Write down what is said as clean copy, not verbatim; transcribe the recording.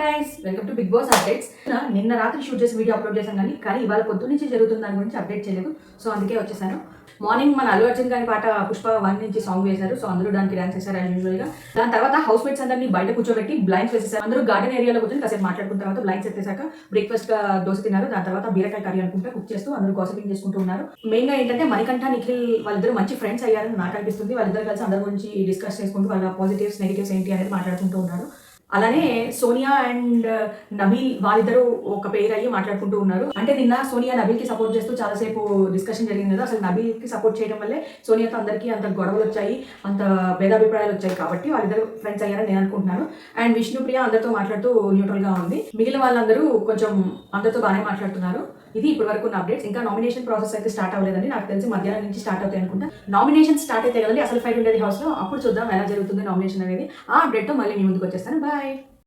Guys, welcome to Bigg Boss updates. నిన్న రాత్రి shoot చేసి వీడియో అప్లోడ్ చేశాను కానీ ఇవాళ పొద్దు నుంచి జరుగుతున్న దాని గురించి అప్డేట్ చేయలేదు. సో అందుకే వచ్చేసాను. మార్నింగ్ మన అల్లు అర్జున్ గారి పాట పుష్ప 1 నుంచి సాంగ్ వేశారు. సో అందరూ దానికి డాన్స్ చేశారు యాజ్ యూజువల్ గా. దాని తర్వాత హౌస్ మేట్స్ అందరినీ బయట కూర్చోబెట్టి బ్లైండ్స్ వేసేసారు. అందరూ గార్డెన్ ఏరియాలో కూర్చొని కాసేపు మాట్లాడుకున్న తర్వాత బ్లైండ్స్ ఎత్తేసాక బ్రేక్ఫాస్ట్ గా దోశ తిన్నారు. దాని తర్వాత బీరకాయ కర్రీ అనుకుంటే కుక్ చేస్తూ అందరూ గాసిపింగ్ చేసుకుంటూ ఉన్నారు. మెయిన్ గా ఏంటంటే మణికంఠ, నిఖిల్ వాళ్ళిద్దరు మంచి ఫ్రెండ్స్ అయ్యారని నాకు అనిపిస్తుంది. వాళ్ళిద్దరు కలిసి అందరి గురించి డిస్కస్ చేసుకుంటూ వాళ్ళ పాజిటివ్స్ నెగిటివ్స్ ఏంటి అనేది మాట్లాడుకుంటూ ఉన్నారు. అలానే సోనియా అండ్ నబీల్ వాళ్ళిద్దరూ ఒక పేరు అయ్యి మాట్లాడుకుంటూ ఉన్నారు. అంటే నిన్న సోనియా నబీల్కి సపోర్ట్ చేస్తూ చాలాసేపు డిస్కషన్ జరిగింది కదా. అసలు నబీల్కి సపోర్ట్ చేయడం వల్లే సోనియాతో అందరికీ అంత గొడవలు వచ్చాయి, అంత భేదాభిప్రాయాలు వచ్చాయి. కాబట్టి వాళ్ళిద్దరు ఫ్రెండ్స్ అయ్యారని నేను అనుకుంటున్నాను. అండ్ విష్ణుప్రియ అందరితో మాట్లాడుతూ న్యూట్రల్గా ఉంది. మిగిలిన వాళ్ళందరూ కొంచెం అందరితో బాగానే మాట్లాడుతున్నారు. ఇది ఇప్పటి వరకు ఉన్న అప్డేట్స్. ఇంకా నామినేషన్ ప్రాసెస్ అయితే స్టార్ట్ అవ్వలేదండి. నాకు తెలిసి మధ్యాహ్నం నుంచి స్టార్ట్ అవుతాయి అనుకుంటా. నామినేషన్ స్టార్ట్ అయితే కదండి అసలు ఫైట్ ఉండేది హౌస్లో. అప్పుడు చూద్దాం ఎలా జరుగుతుంది నామినేషన్ అనేది. ఆ అప్డేట్తో మళ్ళీ మీ ముందుకు వచ్చేస్తాను. బాయ్.